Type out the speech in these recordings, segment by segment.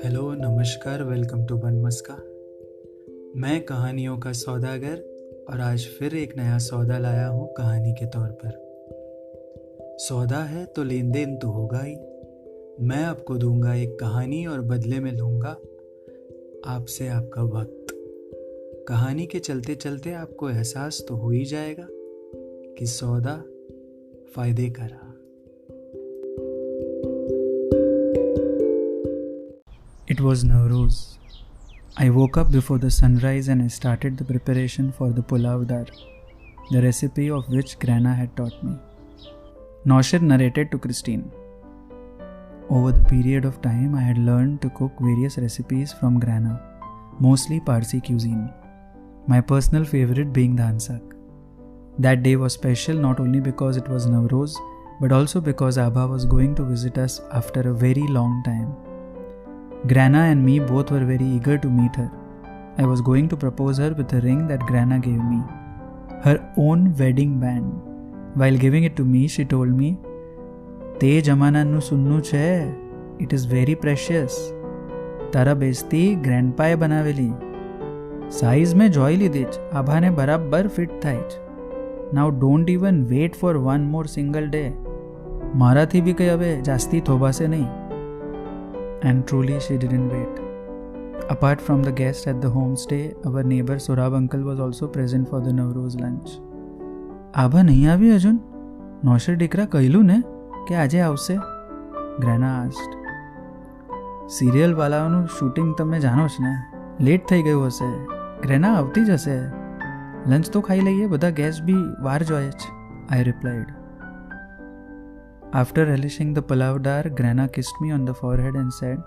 Hello नमस्कार, welcome to bun maska. मैं कहानियों का सौदागर और आज फिर एक नया सौदा लाया हूँ कहानी के तौर पर। सौदा है तो लेन देन तो होगा ही। मैं आपको दूंगा एक कहानी और बदले में लूँगा आपसे आपका वक्त। कहानी के चलते चलते आपको एहसास तो हो ही जाएगा कि सौदा फायदे का रहा। It was Nowruz. I woke up before the sunrise and I started the preparation for the pulav dar, the recipe of which Grana had taught me. Noshir narrated to Christine. Over the period of time, I had learned to cook various recipes from Grana, mostly Parsi cuisine, my personal favorite being the hansak. That day was special not only because it was Nowruz, but also because Aabha was going to visit us after a very long time. Grana and me both were very eager to meet her. I was going to propose her with a ring that Grana gave me, her own wedding band. While giving it to me, she told me, "Te jamana nu sunnu che. It is very precious. Tara besti grandpa e banaveli. Size mein joy lidich. Aabha ne barabar fit thaich. Now don't even wait for one more single day. Mara thi bhi kai abe jasti thoba se nahi." And truly she didn't wait. Apart from the guest at the homestay, our neighbor Surab uncle was also present for the Nowruz lunch. "આભા નહીં આવી હજુન? નોશર દીકરા કહેલું ને કે આજે આવશે?" Grana asked. "Serial વાળાઓનું shooting તમે જાણો જ ને, લેટ થઈ ગયું હશે. ગ્રેના આવતી જ હશે. લંચ તો ખાઈ લઈએ, બધા ગેસ્ટ બી વાર જોઈએ જ." I replied. After relishing the pulav dar, Grana kissed me on the forehead and said,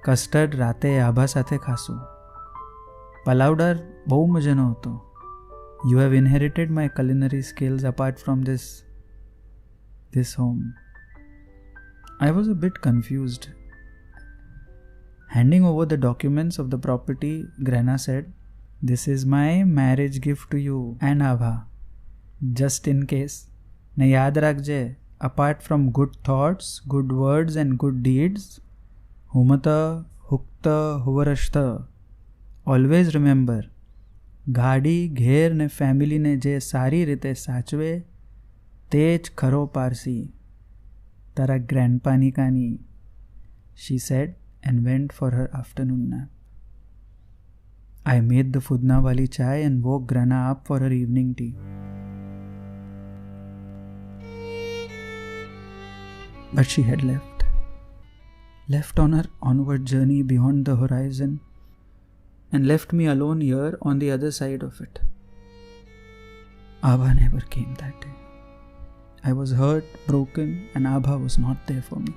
"custard રાતે આભા સાથે ખાશું. પલાવ dar બહુ મજાનો હતો. You have inherited my culinary skills apart from this home." I was a bit confused. Handing over the documents of the property, Grana said, "This is my marriage gift to you and Aabha. Just in case. ને યાદ રાખજે, apart from good thoughts, good words and good deeds, humata, hukta, huvarashta. Always remember, ગાડી ઘેર ને ફેમિલીને જે સારી રીતે સાચવે તે જ ખરો પારસી. તારા ગ્રેન્ડપાની કાની," she said and went for her afternoon nap. I made the fudna wali chai and woke Grana up for her evening tea. But she had left on her onward journey beyond the horizon, and left me alone here on the other side of it. Aabha never came that day. I was hurt, broken, and Aabha was not there for me.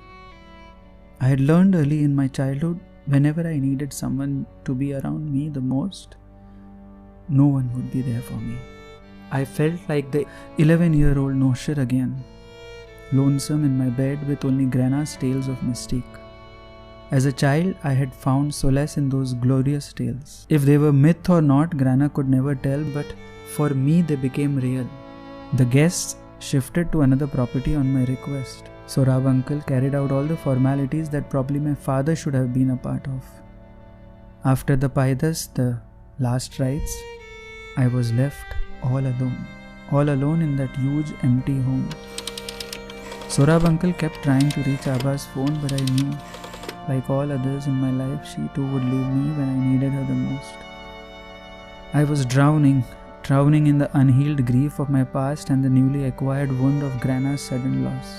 I had learned early in my childhood, whenever I needed someone to be around me the most, no one would be there for me. I felt like the 11-year-old Noshir again, lonesome in my bed with only Grana's tales of mystique. As a child, I had found solace in those glorious tales. If they were myth or not, Grana could never tell, but for me they became real. The guests shifted to another property on my request. Surab uncle carried out all the formalities that probably my father should have been a part of. After the paidas, the last rites, I was left all alone in that huge empty home. Surab uncle kept trying to reach Aabha's phone, but I knew, like all others in my life, she too would leave me when I needed her the most. I was drowning in the unhealed grief of my past and the newly acquired wound of Grana's sudden loss.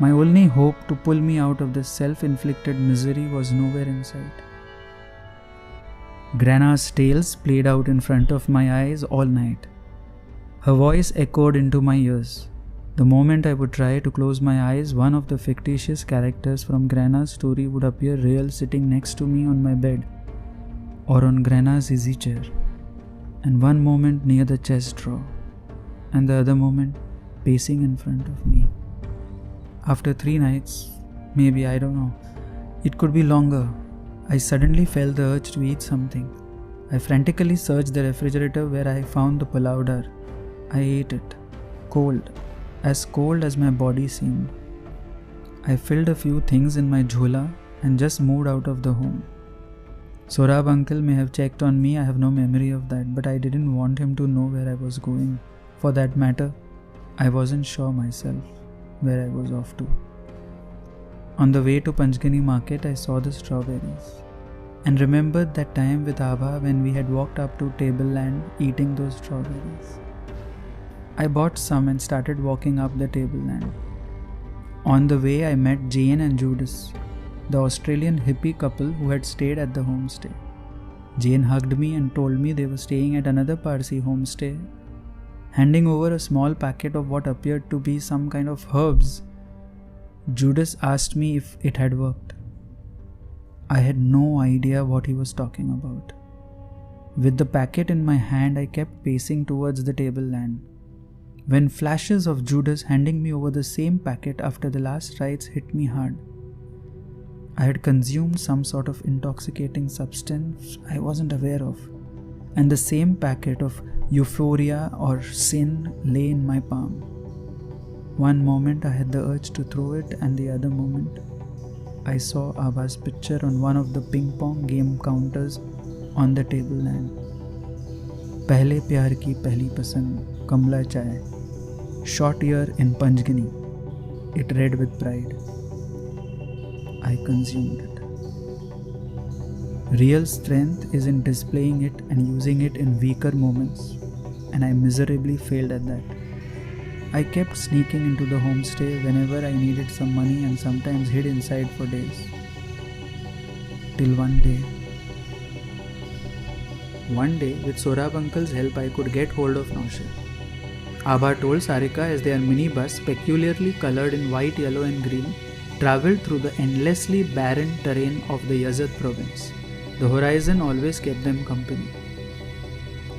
My only hope to pull me out of this self-inflicted misery was nowhere in sight. Grana's tales played out in front of my eyes all night. Her voice echoed into my ears. The moment I would try to close my eyes, one of the fictitious characters from Grana's story would appear real, sitting next to me on my bed or on Grana's easy chair, and one moment near the chest drawer and the other moment pacing in front of me. After 3 nights, maybe, I don't know, it could be longer, I suddenly felt the urge to eat something. I frantically searched the refrigerator where I found the pulav dar. I ate it, cold as my body seemed. I filled a few things in my jhola and just moved out of the home. Sorab uncle may have checked on me, I have no memory of that, but I didn't want him to know where I was going. For that matter, I wasn't sure myself where I was off to. On the way to Panchgani market, I saw the strawberries and remembered that time with Aabha when we had walked up to tableland eating those strawberries. I bought some and started walking up the tableland. On the way, I met Jane and Judas, the Australian hippie couple who had stayed at the homestay. Jane hugged me and told me they were staying at another Parsi homestay. Handing over a small packet of what appeared to be some kind of herbs, Judas asked me if it had worked. I had no idea what he was talking about. With the packet in my hand, I kept pacing towards the tableland, when flashes of Judas handing me over the same packet after the last rites hit me hard. I had consumed some sort of intoxicating substance I wasn't aware of, and the same packet of euphoria or sin lay in my palm. One moment I had the urge to throw it, and the other moment I saw Aabha's picture on one of the ping pong game counters on the tableland. Pehle pyar ki pehli pasand, Kamla chai. Short year in Panchgani. It read with pride. I consumed it. Real strength is in displaying it and using it in weaker moments, and I miserably failed at that. I kept sneaking into the homestay whenever I needed some money and sometimes hid inside for days. Till one day, with Sorab uncle's help, I could get hold of Noshir. Aabha told Sarika as their minibus, peculiarly colored in white, yellow and green, travelled through the endlessly barren terrain of the Yazd province. The horizon always kept them company.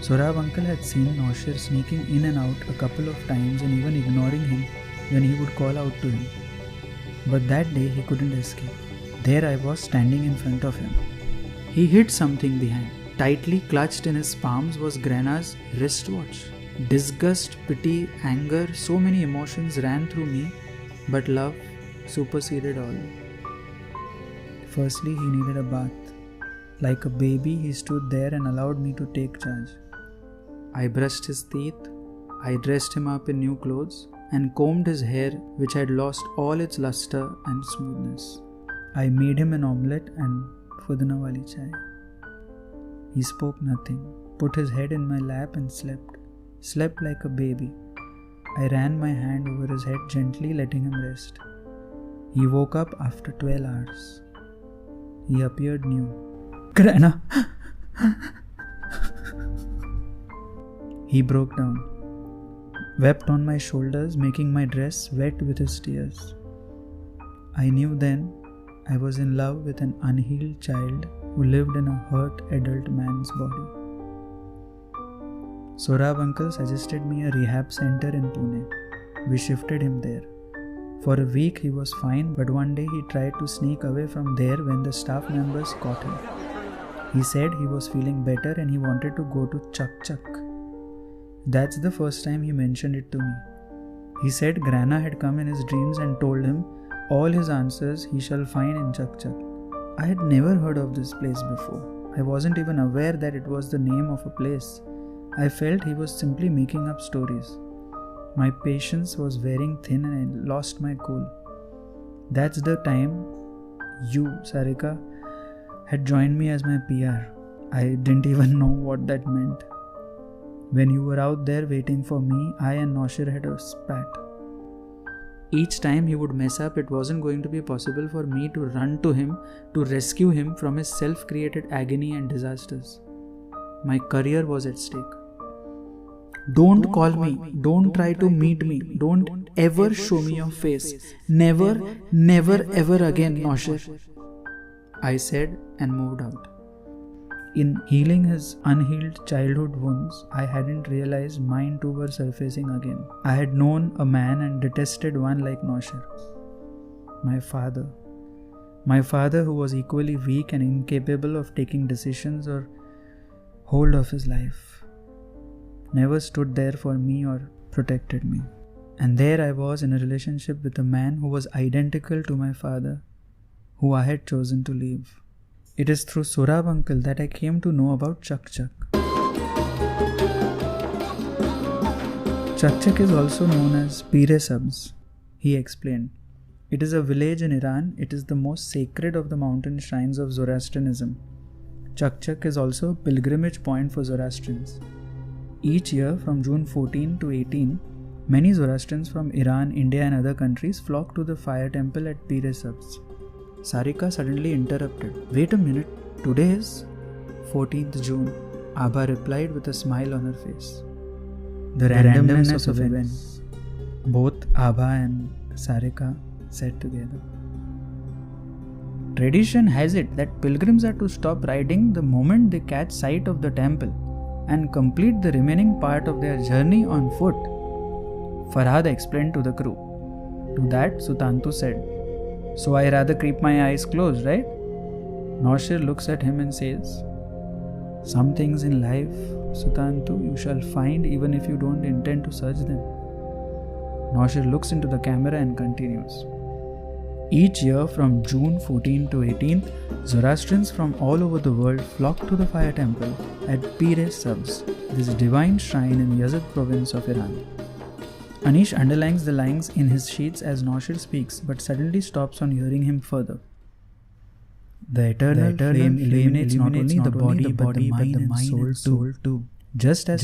Sorab uncle had seen Noshir sneaking in and out a couple of times and even ignoring him when he would call out to him. But that day he couldn't escape. There I was standing in front of him. He hid something behind. Tightly clutched in his palms was Grana's wristwatch. Disgust, pity, anger, so many emotions ran through me, but love superseded all. Firstly, he needed a bath. Like a baby, he stood there and allowed me to take charge. I brushed his teeth, I dressed him up in new clothes, and combed his hair, which had lost all its luster and smoothness. I made him an omelette and pudna wali chai. He spoke nothing, put his head in my lap and slept like a baby. I ran my hand over his head gently, letting him rest. He woke up after 12 hours. He appeared new. Grana! He broke down, wept on my shoulders, making my dress wet with his tears. I knew then I was in love with an unhealed child who lived in a hurt adult man's body. Sorab uncle suggested me a rehab center in Pune. We shifted him there. For a week he was fine, but one day he tried to sneak away from there when the staff members caught him. He said he was feeling better and he wanted to go to Chak Chak. That's the first time he mentioned it to me. He said Grana had come in his dreams and told him all his answers he shall find in Chak Chak. I had never heard of this place before. I wasn't even aware that it was the name of a place. I felt he was simply making up stories. My patience was wearing thin and I lost my cool. That's the time you, Sarika, had joined me as my PR. I didn't even know what that meant. When you were out there waiting for me, I and Noshir had a spat. Each time he would mess up, it wasn't going to be possible for me to run to him to rescue him from his self-created agony and disasters. My career was at stake. Don't call me. Don't try to meet me. Don't ever show me your face. Never, never, ever again, Noshir. I said and moved out. In healing his unhealed childhood wounds, I hadn't realized mine too were surfacing again. I had known a man and detested one like Noshir. My father who was equally weak and incapable of taking decisions or hold of his life. Never stood there for me or protected me. And there I was in a relationship with a man who was identical to my father, who I had chosen to leave. It is through Surab uncle that I came to know about Chak Chak. Chak Chak is also known as Pire Sabz, he explained. It is a village in Iran. It is the most sacred of the mountain shrines of Zoroastrianism. Chak Chak is also a pilgrimage point for Zoroastrians. Each year from June 14 to 18, many Zoroastrians from Iran, India and other countries flock to the fire temple at Pire Sabz. Sarika suddenly interrupted. Wait a minute, today is 14th June. Aabha replied with a smile on her face. The randomness of events. Both Aabha and Sarika said together. Tradition has it that pilgrims are to stop riding the moment they catch sight of the temple and complete the remaining part of their journey on foot. Farhad explained to the crew. To that, Sutantu said, So I rather keep my eyes closed, right? Noshir looks at him and says, Some things in life, Sutantu, you shall find even if you don't intend to search them. Noshir looks into the camera and continues. Each year from June 14 to 18, Zoroastrians from all over the world flock to the fire temple at Pire Sabz, this divine shrine in Yazd province of Iran. Anish underlines the lines in his sheets as Noshir speaks, but suddenly stops on hearing him further. The eternal flame illuminates not only the body but the mind and soul too, just as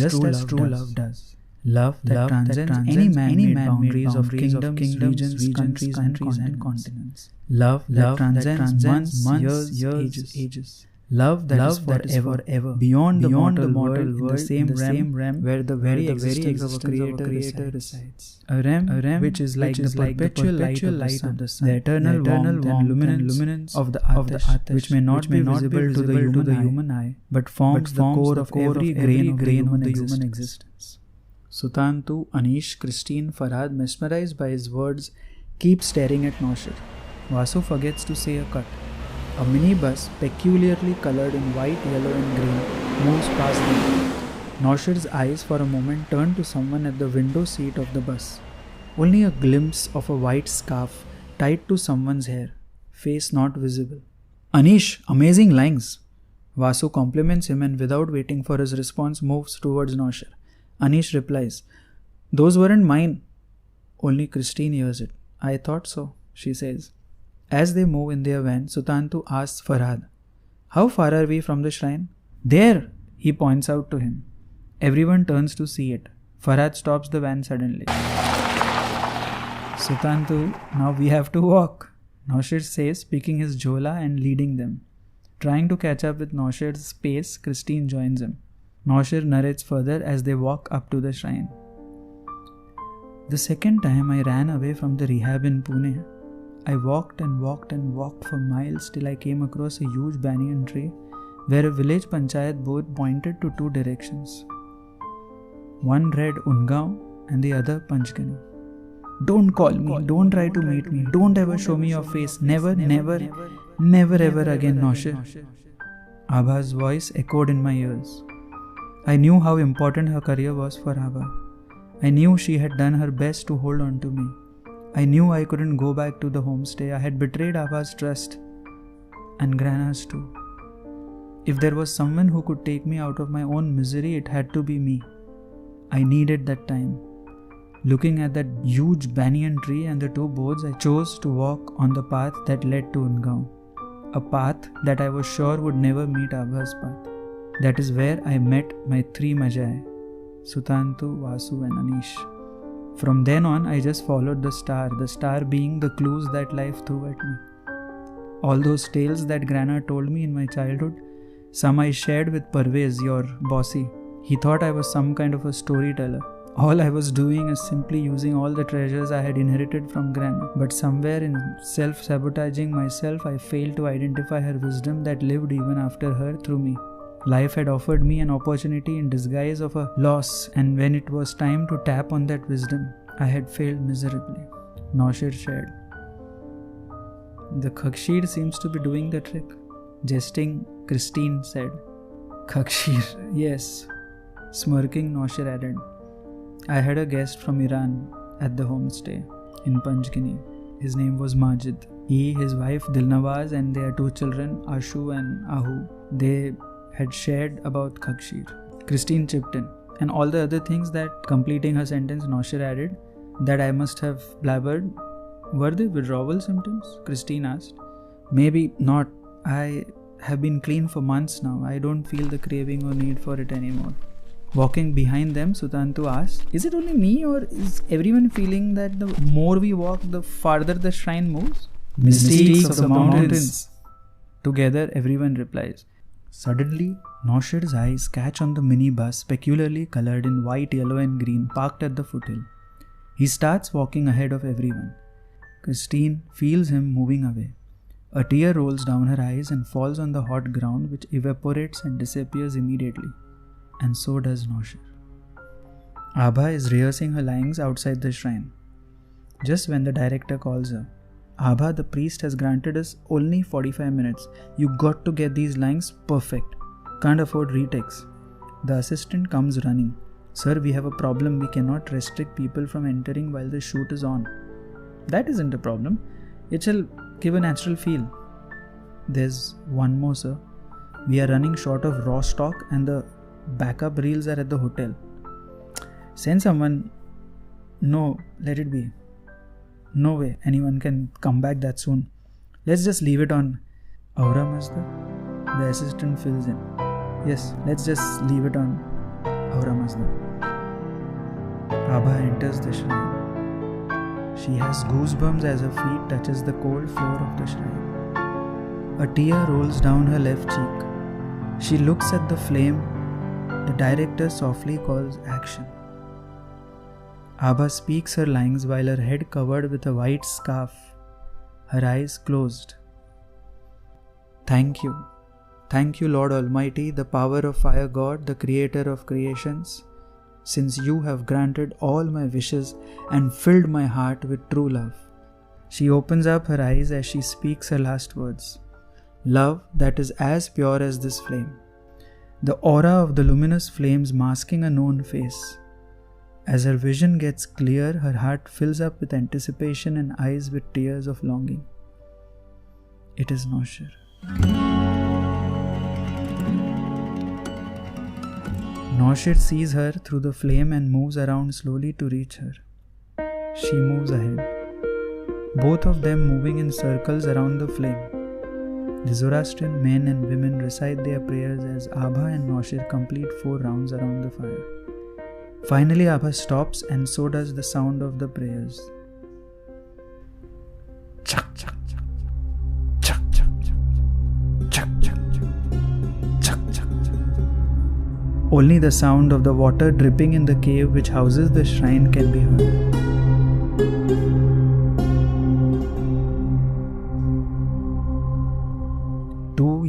true love does. Love that transcends any man-made boundaries of kingdoms, regions, countries and continents. Love that transcends months, years, ages. Love that is forever, beyond the mortal world, in the same realm where the very existence of a creator resides. A realm which is like the perpetual light of the sun, the eternal warmth and luminance of the Atash, which may not be visible to the human eye, but forms the core of every grain of the human existence. Sutantu, Anish, Christine, Farhad, mesmerized by his words, keep staring at Noshir. Vasu forgets to say a cut. A minibus, peculiarly colored in white, yellow and green, moves past them. Noshir's eyes for a moment turn to someone at the window seat of the bus. Only a glimpse of a white scarf tied to someone's hair, face not visible. Anish, amazing lines! Vasu compliments him and without waiting for his response moves towards Noshir. Anish replies, Those weren't mine. Only Christine hears it. I thought so, she says. As they move in their van, Sutantu asks Farhad, How far are we from the shrine? There, he points out to him. Everyone turns to see it. Farhad stops the van suddenly. Sutantu, now we have to walk, Noshir says, picking his jhola and leading them. Trying to catch up with Noshir's pace, Christine joins him. Noshir narrates further as they walk up to the shrine. The second time I ran away from the rehab in Pune, I walked and walked and walked for miles till I came across a huge banyan tree where a village panchayat board pointed to two directions. One read Ungaon and the other Panchgani. Don't call me, don't try to meet me, don't ever show me your face, never ever again, Noshir. Aabha's voice echoed in my ears. I knew how important her career was for Aabha. I knew she had done her best to hold on to me. I knew I couldn't go back to the homestay. I had betrayed Aabha's trust and Grana's too. If there was someone who could take me out of my own misery, it had to be me. I needed that time. Looking at that huge banyan tree and the two boards, I chose to walk on the path that led to Ungaon. A path that I was sure would never meet Aabha's path. That is where I met my three Majai, Sutantu, Vasu and Anish. From then on, I just followed the star being the clues that life threw at me. All those tales that Grana told me in my childhood, some I shared with Parvez, your bossy. He thought I was some kind of a storyteller. All I was doing is simply using all the treasures I had inherited from Grana. But somewhere in self-sabotaging myself, I failed to identify her wisdom that lived even after her through me. Life had offered me an opportunity in disguise of a loss, and when it was time to tap on that wisdom, I had failed miserably. Noshir shared. The Khakshir seems to be doing the trick. Jesting, Christine said. Khakshir, yes. Smirking, Noshir added. I had a guest from Iran at the homestay in Panchgani. His name was Majid. He, his wife Dilnawaz and their two children Ashu and Ahu, they had shared about Khakshir. Christine chipped in. And all the other things that, completing her sentence, Noshir added, that I must have blabbered. Were they withdrawal symptoms? Christine asked. Maybe not. I have been clean for months now. I don't feel the craving or need for it anymore. Walking behind them, Sutantu asked, is it only me or is everyone feeling that the more we walk, the farther the shrine moves? Mystiques of the mountains. Together, everyone replies. Suddenly, Noshir's eyes catch on the minibus, peculiarly colored in white, yellow and green, parked at the foothill. He starts walking ahead of everyone. Christine feels him moving away. A tear rolls down her eyes and falls on the hot ground, which evaporates and disappears immediately. And so does Noshir. Aabha is rehearsing her lines outside the shrine. Just when the director calls her, Aabha, the priest has granted us only 45 minutes. You got to get these lines perfect. Can't afford retakes. The assistant comes running. Sir, we have a problem. We cannot restrict people from entering while the shoot is on. That isn't a problem. It shall give a natural feel. There's one more, sir. We are running short of raw stock and the backup reels are at the hotel. Send someone. No, let it be. No way anyone can come back that soon. Let's just leave it on Aura Masda. The assistant fills in. Yes, let's just leave it on Aura Masda. Aabha enters the shrine. She has goosebumps as her feet touches the cold floor of the shrine. A tear rolls down her left cheek. She looks at the flame. The director softly calls action. Aabha speaks her lines while her head covered with a white scarf, her eyes closed. Thank you. Thank you, Lord Almighty, the power of fire God, the creator of creations, since you have granted all my wishes and filled my heart with true love. She opens up her eyes as she speaks her last words. Love that is as pure as this flame. The aura of the luminous flames masking a known face. As her vision gets clear, her heart fills up with anticipation and eyes with tears of longing. It is Noshir. Noshir sees her through the flame and moves around slowly to reach her. She moves ahead. Both of them moving in circles around the flame. The Zoroastrian men and women recite their prayers as Aabha and Noshir complete 4 rounds around the fire. Finally, Aabha stops and so does the sound of the prayers. Chak chak chak. Chak chak chak. Chak chak chak. Chak chak chak. Only the sound of the water dripping in the cave which houses the shrine can be heard.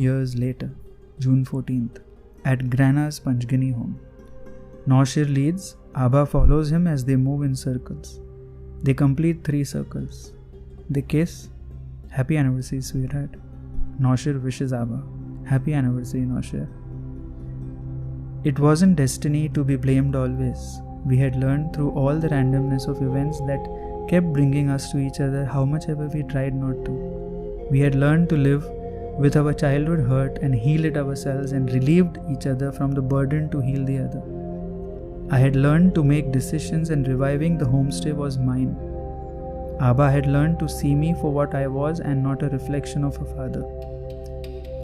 Years later, June 14th, at Grana's Panchgani home. Noshir leads, Aabha follows him as they move in circles. They complete 3 circles. They kiss. Happy anniversary, sweetheart. Noshir wishes Aabha. Happy anniversary, Noshir. It wasn't destiny to be blamed always. We had learned through all the randomness of events that kept bringing us to each other how much ever we tried not to. We had learned to live with our childhood hurt and heal it ourselves and relieved each other from the burden to heal the other. I had learned to make decisions and reviving the homestay was mine. Aabha had learned to see me for what I was and not a reflection of her father.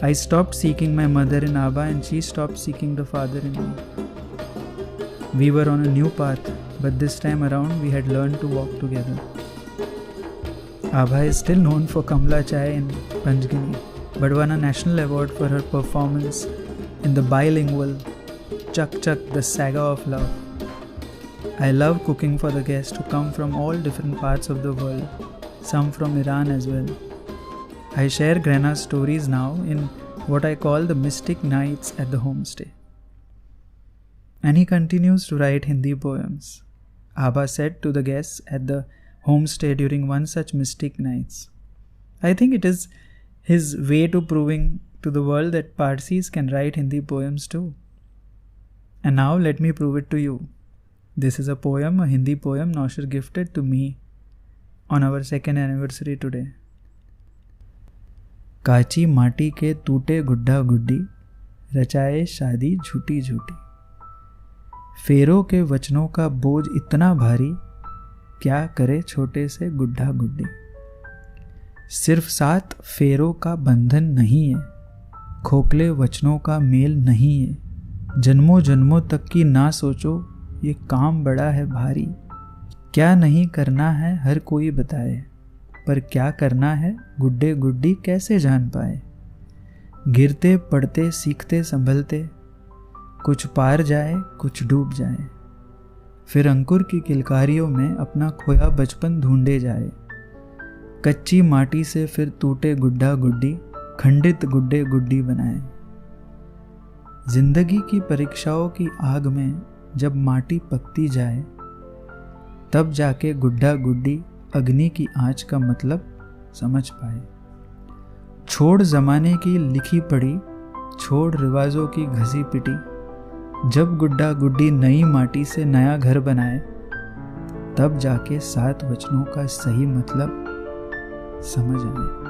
I stopped seeking my mother in Aabha and she stopped seeking the father in me. We were on a new path, but this time around we had learned to walk together. Aabha is still known for Kamla Chai in Panchgani, but won a national award for her performance in the bilingual Chak Chak, the Saga of Love. I love cooking for the guests who come from all different parts of the world, some from Iran as well. I share Grana's stories now in what I call the mystic nights at the homestay. And he continues to write Hindi poems. Aabha said to the guests at the homestay during one such mystic nights. I think it is his way to proving to the world that Parsis can write Hindi poems too. And now let me prove it to you. This is a poem, a Hindi poem Noshir gifted to me on our 2nd anniversary today. काची माटी के टूटे गुड्डा गुड्डी, रचाए शादी झूठी झूठी। फेरों के वचनों का बोझ इतना भारी, क्या करे छोटे से गुड्ढा गुड्डी। सिर्फ 7 फेरों का बंधन नहीं है, खोखले वचनों का मेल नहीं है। जन्मों जन्मों तक की ना सोचो, ये काम बड़ा है भारी। क्या नहीं करना है हर कोई बताए, पर क्या करना है गुड्डे गुड्डी कैसे जान पाए। गिरते पड़ते सीखते संभलते, कुछ पार जाए कुछ डूब जाए। फिर अंकुर की किलकारियों में अपना खोया बचपन ढूंढे जाए। कच्ची माटी से फिर टूटे गुड्डा गुड्डी, खंडित गुड्डे गुड्डी बनाए। जिंदगी की परीक्षाओं की आग में जब माटी पकती जाए, तब जाके गुड्डा गुड्डी अग्नि की आंच का मतलब समझ पाए। छोड़ जमाने की लिखी पढ़ी, छोड़ रिवाजों की घसी पिटी। जब गुड्डा गुड्डी नई माटी से नया घर बनाए, तब जाके 7 वचनों का सही मतलब समझ आए।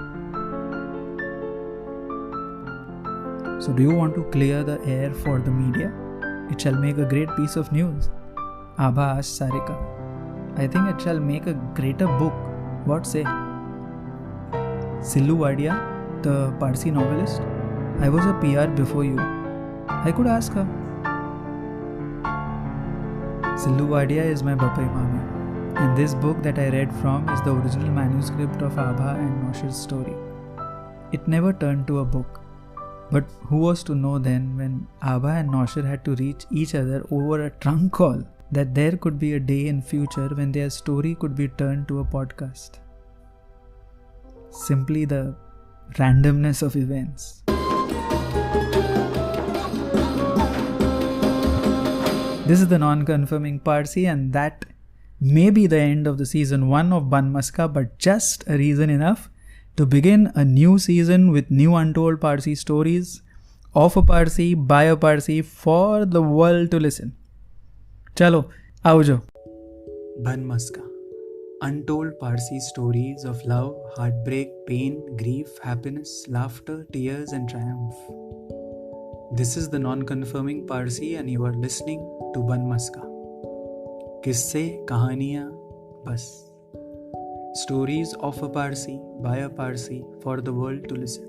So do you want to clear the air for the media? It shall make a great piece of news. Aabha asked Sarika. I think it shall make a greater book. What say? Sillu Wadia, the Parsi novelist. I was a PR before you. I could ask her. Sillu Wadia is my Bapai Mami, and this book that I read from is the original manuscript of Aabha and Noshir's story. It never turned to a book, but who was to know then, when Aabha and Noshir had to reach each other over a trunk call, that there could be a day in future when their story could be turned to a podcast. Simply the randomness of events. This is the non-confirming Parsi, and that may be the end of the season 1 of Ban Maska, but just a reason enough to begin a new season with new untold Parsi stories of a Parsi, by a Parsi, for the world to listen. Chalo, aujo. Ban Maska. Untold Parsi stories of love, heartbreak, pain, grief, happiness, laughter, tears and triumph. This is the non-confirming Parsi and you are listening to Ban Maska. Kisse, kahaniyan, bas. Stories of a Parsi, by a Parsi, for the world to listen.